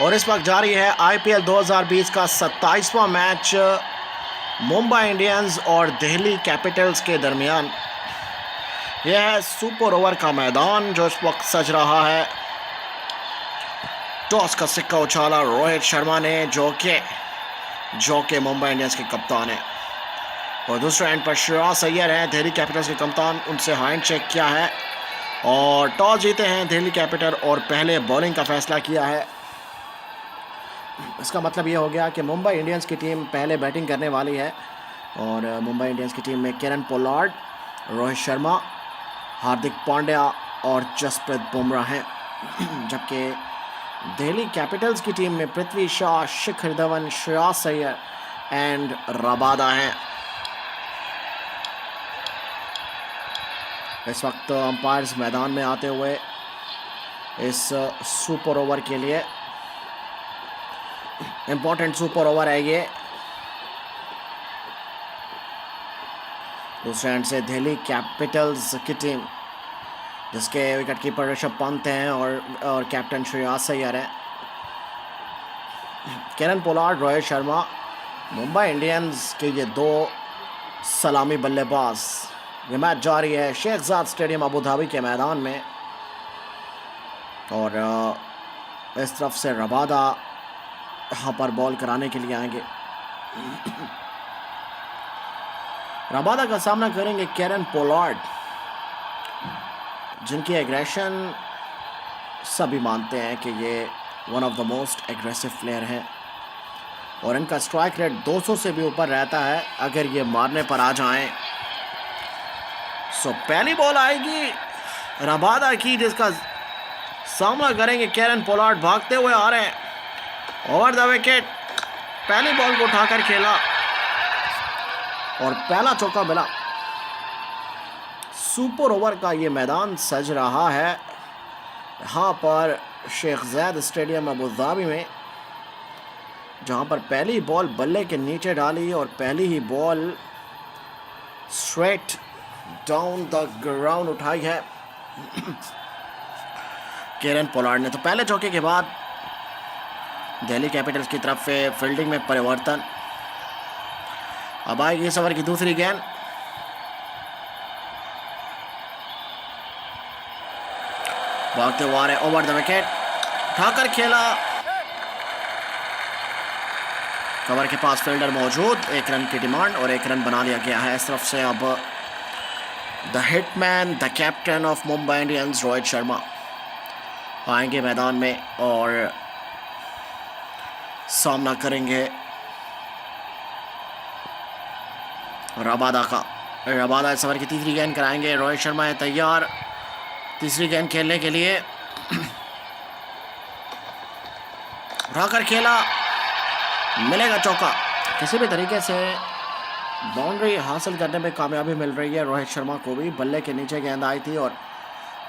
और इस वक्त जारी है आईपीएल 2020 का 27वां मैच मुंबई इंडियंस और दिल्ली कैपिटल्स के दरमियान। यह है सुपर ओवर का मैदान जो इस वक्त सज रहा है। टॉस का सिक्का उछाला रोहित शर्मा ने, जो कि मुंबई इंडियंस के कप्तान है, और दूसरे एंड पर श्रेयस अय्यर हैं, दिल्ली कैपिटल्स के कप्तान। उनसे हैंड चेक किया है और टॉस जीते हैं दिल्ली कैपिटल और पहले बॉलिंग का फैसला किया है। इसका मतलब ये हो गया कि मुंबई इंडियंस की टीम पहले बैटिंग करने वाली है और मुंबई इंडियंस की टीम में किरण पोलार्ड, रोहित शर्मा, हार्दिक पांड्या और जसप्रीत बुमराह हैं, जबकि दिल्ली कैपिटल्स की टीम में पृथ्वी शॉ, शिखर धवन, श्रेयस अय्यर एंड रबादा हैं। इस वक्त अंपायर्स मैदान में आते हुए इस सुपर ओवर के लिए, इम्पोर्टेंट सुपर ओवर है ये। दूसरे एंड से दिल्ली कैपिटल्स की टीम, जिसके विकेट कीपर ऋषभ पंत हैं और कैप्टन श्रेयस अय्यर है। Kieron Pollard, Rohit Sharma, Mumbai Indians के ये दो सलामी बल्लेबाज। ये मैच जारी है शेख ज़ायद स्टेडियम अबू धाबी के मैदान में और इस तरफ से रबादा यहाँ पर बॉल कराने के लिए आएंगे। रबादा का सामना करेंगे किरण पोलार्ड, जिनकी एग्रेशन सभी मानते हैं कि ये one of the most aggressive player है और इनका स्ट्राइक रेट 200 से भी ऊपर रहता है अगर ये मारने पर आ जाएं। सो पहली बॉल आएगी रबादा की, जिसका सामना करेंगे किरण पोलार्ड। भागते हुए आ रहे हैं, ओवर द विकेट, पहली बॉल को उठाकर खेला और पहला चौका मिला। सुपर ओवर का ये मैदान सज रहा है यहाँ पर शेख ज़ायद स्टेडियम अबू धाबी में, जहाँ पर पहली बॉल बल्ले के नीचे डाली और पहली ही ball straight down the ground उठाई है किरण पोलार्ड ने। तो पहले चौके के बाद दिल्ली कैपिटल्स की तरफ से फील्डिंग में परिवर्तन। अब आएगी इस ओवर की दूसरी गेंद, भागते हुए आ रहे ओवर द विकेट, उठाकर खेला, कवर के पास फील्डर मौजूद, 1 रन की डिमांड और 1 रन बना लिया गया है। इस तरफ से अब the hitman, the captain of Mumbai Indians Rohit Sharma आएंगे मैदान में और सामना करेंगे रबादा का। रबादा इस ओवर की तीसरी गेंद कराएंगे, रोहित शर्मा है तैयार तीसरी गेंद खेलने के लिए, उठाकर खेला, मिलेगा चौका। किसी भी तरीके से बाउंड्री हासिल करने में कामयाबी मिल रही है रोहित शर्मा को भी। बल्ले के नीचे गेंद आई थी और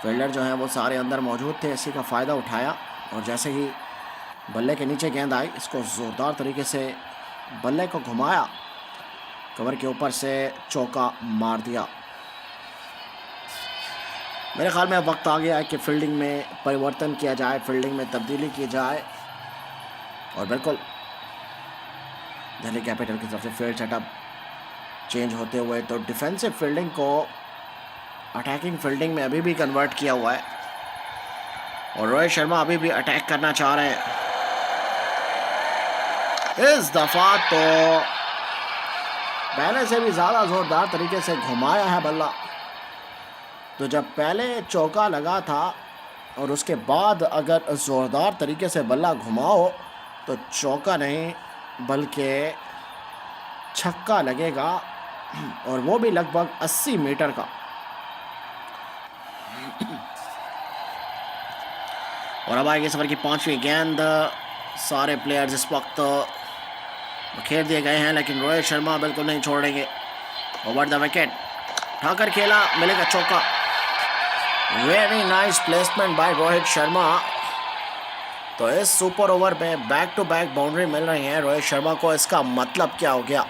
फील्डर जो हैं वो सारे अंदर मौजूद थे, इसी का फ़ायदा उठाया और जैसे ही बल्ले के नीचे गेंद आई, इसको ज़ोरदार तरीके से बल्ले को घुमाया, कवर के ऊपर से चौका मार दिया। मेरे ख्याल में अब वक्त आ गया है कि फील्डिंग में परिवर्तन किया जाए, फील्डिंग में तब्दीली की जाए और बिल्कुल दिल्ली कैपिटल की तरफ से फील्ड सेटअप चेंज होते हुए तो डिफेंसिव फील्डिंग को अटैकिंग फील्डिंग में अभी भी कन्वर्ट किया हुआ है और रोहित शर्मा अभी भी अटैक करना चाह रहे हैं। इस दफ़ा तो पहले से भी ज़्यादा ज़ोरदार तरीके से घुमाया है बल्ला। तो जब पहले चौका लगा था और उसके बाद अगर ज़ोरदार तरीके से बल्ला घुमाओ तो चौका नहीं बल्कि छक्का लगेगा और वो भी लगभग 80 मीटर का। और अब आएगी इस ओवर की 5वीं गेंद। सारे प्लेयर्स इस वक्त खेल दिए गए हैं लेकिन रोहित शर्मा बिल्कुल नहीं छोड़ेंगे। ओवर द विकेट, उठाकर खेला, मिलेगा चौका। Very nice placement by Rohit Sharma. तो इस सुपर ओवर में बैक टू बैक बाउंड्री मिल रही है रोहित शर्मा को। इसका मतलब क्या हो गया?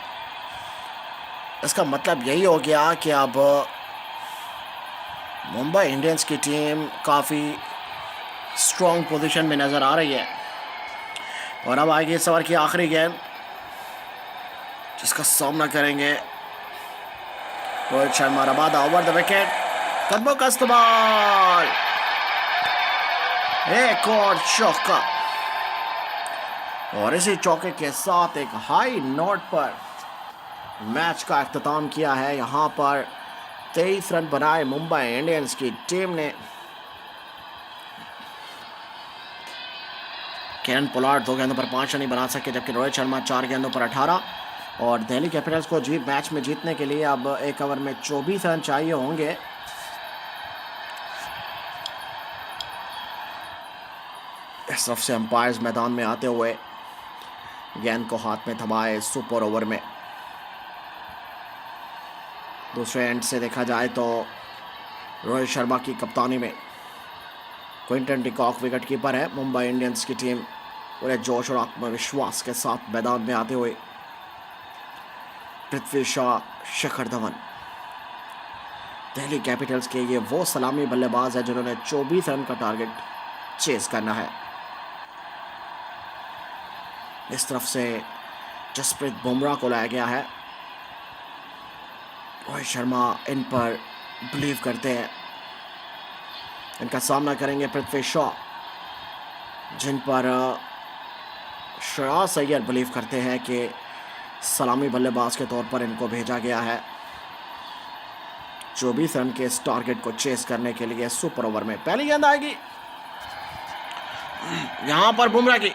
इसका मतलब यही हो गया कि अब मुंबई इंडियंस की टीम काफ़ी स्ट्रॉन्ग पोजीशन में नज़र आ रही है और अब आएगी इस ओवर की आखिरी गेंद, जिसका सामना करेंगे Rohit Sharma. Rabada over the wicket, कदमों का इस्तेमाल, एक और चौका। और इसी चौके के साथ एक हाई नोट पर मैच का अख्ताम किया है। यहां पर 23 रन बनाए मुंबई इंडियंस की टीम ने। केरन पोलार्ड 2 गेंदों पर 5 रन ही बना सके, जबकि रोहित शर्मा 4 गेंदों पर 18। और दिल्ली कैपिटल्स को मैच में जीतने के लिए अब एक ओवर में 24 रन चाहिए होंगे। इस तरफ से अंपायर्स मैदान में आते हुए गेंद को हाथ में थमाए सुपर ओवर में। दूसरे एंड से देखा जाए तो रोहित शर्मा की कप्तानी में क्विंटन डिकॉक विकेट कीपर है। मुंबई इंडियंस की टीम पूरे जोश और आत्मविश्वास के साथ मैदान में आते हुए पृथ्वी शॉ, शिखर धवन। दिल्ली कैपिटल्स के ये वो सलामी बल्लेबाज है जिन्होंने 24 रन का टारगेट चेस करना है। इस तरफ से जसप्रीत बुमराह को लाया गया है। रोहित शर्मा इन पर बिलीव करते हैं। इनका सामना करेंगे पृथ्वी शॉ, जिन पर श्रेयस अय्यर बिलीव करते हैं कि सलामी बल्लेबाज के तौर पर इनको भेजा गया है 24 रन के इस टारगेट को चेस करने के लिए सुपर ओवर में। पहली गेंद आएगी यहां पर बुमराह की।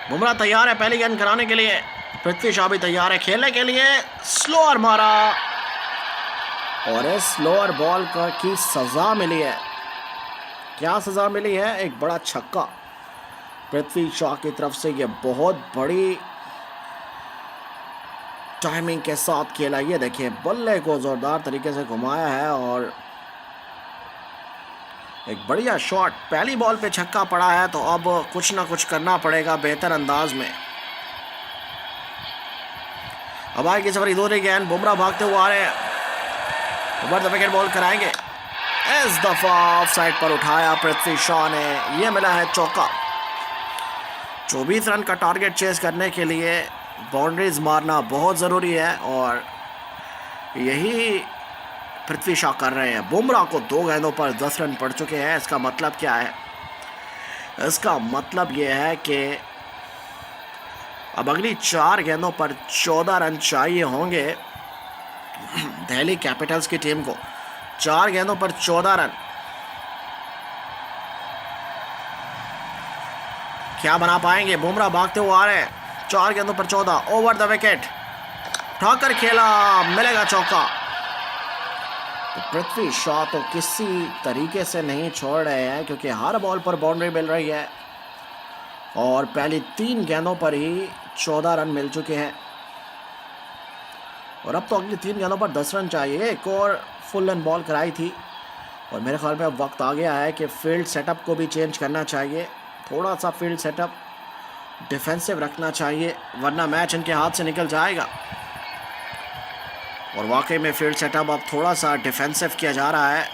बुमराह तैयार है पहली गेंद कराने के लिए। पृथ्वी शॉ भी तैयार है खेलने के लिए। स्लोअर मारा और इस स्लोअर बॉल की सजा मिली है। क्या सजा मिली है? एक बड़ा छक्का पृथ्वी शॉ की तरफ से। ये बहुत बड़ी टाइमिंग के साथ खेला। ये देखिए बल्ले को जोरदार तरीके से घुमाया है और एक बढ़िया शॉट। पहली बॉल पे छक्का पड़ा है तो अब कुछ ना कुछ करना पड़ेगा बेहतर अंदाज में। अब आएगी सवारी दूसरी गेंद। बुमराह भागते हुए आ रहे हैं। ओवर द विकेट बॉल कराएंगे। इस दफा ऑफ साइड पर उठाया पृथ्वी शॉ ने। यह मिला है चौका। 24 रन का टारगेट चेस करने के लिए बाउंड्रीज मारना बहुत ज़रूरी है और यही पृथ्वी शॉ कर रहे हैं। बुमराह को 2 गेंदों पर 10 रन पड़ चुके हैं। इसका मतलब क्या है? इसका मतलब यह है कि अब अगली 4 गेंदों पर 14 रन चाहिए होंगे दिल्ली कैपिटल्स की टीम को। 4 गेंदों पर 14 रन। क्या बना पाएंगे? बुमराह भागते हुए आ रहे हैं। 4 गेंदों पर 14। ओवर द विकेट, ठाकर खेला, मिलेगा चौका। तो पृथ्वी शॉ तो किसी तरीके से नहीं छोड़ रहे हैं क्योंकि हर बॉल पर बाउंड्री मिल रही है और पहली 3 गेंदों पर ही 14 रन मिल चुके हैं और अब तो अगली 3 गेंदों पर 10 रन चाहिए। एक और फुल एंड बॉल कराई थी और मेरे ख्याल में अब वक्त आ गया है कि फील्ड सेटअप को भी चेंज करना चाहिए। थोड़ा सा फील्ड सेटअप डिफेंसिव रखना चाहिए वरना मैच इनके हाथ से निकल जाएगा। और वाकई में फील्ड सेटअप अब थोड़ा सा डिफेंसिव किया जा रहा है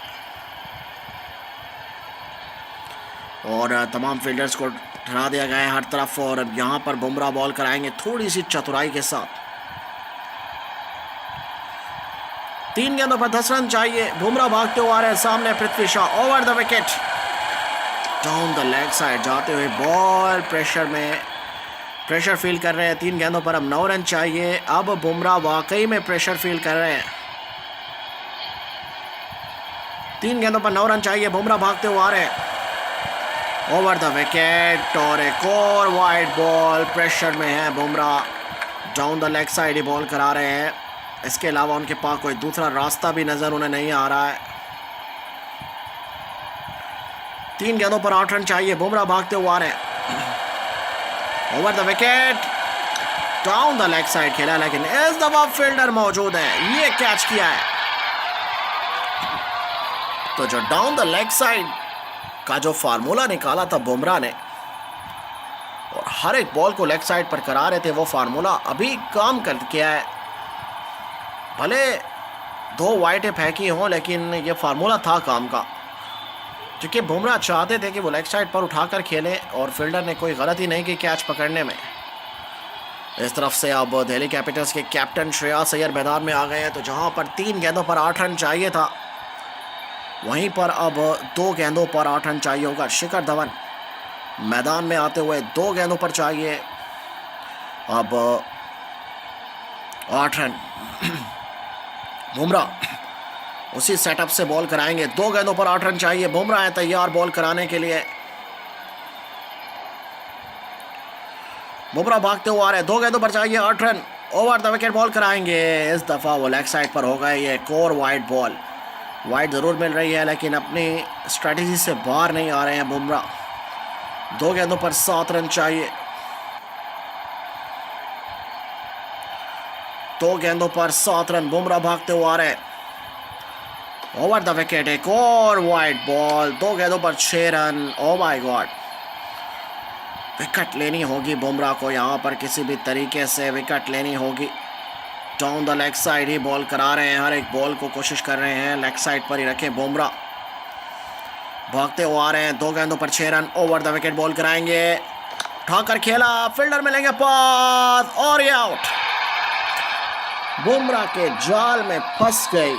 और तमाम फील्डर्स को ठहरा दिया गया है हर तरफ। और अब यहाँ पर बुमराह बॉल कराएंगे थोड़ी सी चतुराई के साथ। 3 गेंदों पर 10 रन चाहिए। बुमराह भागते हुए आ रहे हैं सामने Prithvi Shaw. Over the wicket, down the leg side जाते हुए बॉल प्रेशर में प्रेशर फील कर रहे हैं। 3 गेंदों पर अब 9 रन चाहिए। अब बुमराह वाकई में प्रेशर फील कर रहे हैं। 3 गेंदों पर 9 रन चाहिए। बुमराह भागते हुए आ रहे हैं। ओवर द विकेट और एक और वाइड बॉल। प्रेशर में है Bumrah, down the leg side he ball करा रहे हैं। इसके अलावा उनके पास कोई दूसरा रास्ता भी नजर उन्हें नहीं आ रहा है। 3 गेंदों पर 8 रन चाहिए। बुमराह भागते हुए आ रहे हैं। Over the wicket, down the leg side खेला लेकिन इस दफा फील्डर मौजूद है। ये कैच किया है। तो जो डाउन द लेग साइड का जो फार्मूला निकाला था बुमराह ने और हर एक बॉल को लेग साइड पर करा रहे थे, वो फार्मूला अभी काम कर किया है। भले 2 वाइटें फेंकी हों लेकिन ये फार्मूला था काम का। क्योंकि बुमराह चाहते थे कि वो लेग साइड पर उठाकर खेलें और फील्डर ने कोई गलती नहीं की कैच पकड़ने में। इस तरफ से अब दिल्ली कैपिटल्स के कैप्टन श्रेयस अय्यर मैदान में आ गए हैं। तो जहां पर 3 गेंदों पर 8 रन चाहिए था, वहीं पर अब 2 गेंदों पर 8 रन चाहिए होगा। शिखर धवन मैदान में आते हुए 2 गेंदों पर चाहिए अब 8 रन। बुमराह उसी सेटअप से बॉल कराएंगे। 2 गेंदों पर 8 रन चाहिए। बुमराह है तैयार बॉल कराने के लिए। बुमराह भागते हुए आ रहे हैं। 2 गेंदों पर चाहिए 8 run. Over the wicket ball कराएंगे। इस दफा वो लेग साइड पर हो गए। ये कोर वाइड बॉल, वाइड जरूर मिल रही है लेकिन अपनी स्ट्रेटजी से बाहर नहीं आ रहे हैं बुमराह। 2 गेंदों पर 7 रन चाहिए। 2 गेंदों पर 7 रन। बुमराह भागते हुए आ रहे हैं। ओवर द विकेट एक और वाइड बॉल। 2 गेंदों पर 6 run. Oh my God, wicket लेनी होगी बुमराह को। यहाँ पर किसी भी तरीके से विकेट लेनी होगी। Down the leg side he ball करा रहे हैं। हर एक बॉल को कोशिश कर रहे हैं लेग साइड पर ही रखें। बुमराह भागते हुए आ रहे हैं। 2 गेंदों पर 6 run. Over the wicket ball कराएंगे। उठाकर खेला, फील्डर मिलेंगे पास और ये आउट। बुमराह के जाल में फंस गई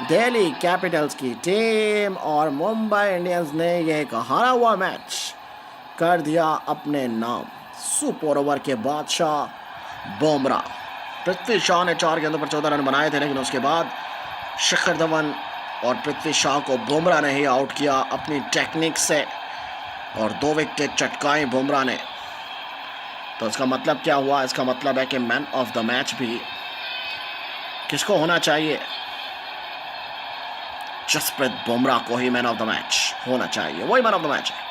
दिल्ली कैपिटल्स की टीम और मुंबई इंडियंस ने यह हारा हुआ मैच कर दिया अपने नाम। सुपर ओवर के बादशाह बुमराह। पृथ्वी शॉ ने 4 गेंदों पर 14 रन बनाए थे, लेकिन उसके बाद शिखर धवन और पृथ्वी शॉ को बुमराह ने ही आउट किया अपनी टेक्निक से और 2 विकेट चटकाई बुमराह ने। तो इसका मतलब क्या हुआ? इसका मतलब है कि मैन ऑफ द मैच भी किसको होना चाहिए? जसप्रीत बुमराह को ही मैन ऑफ द मैच होना चाहिए। वही मैन ऑफ द मैच है।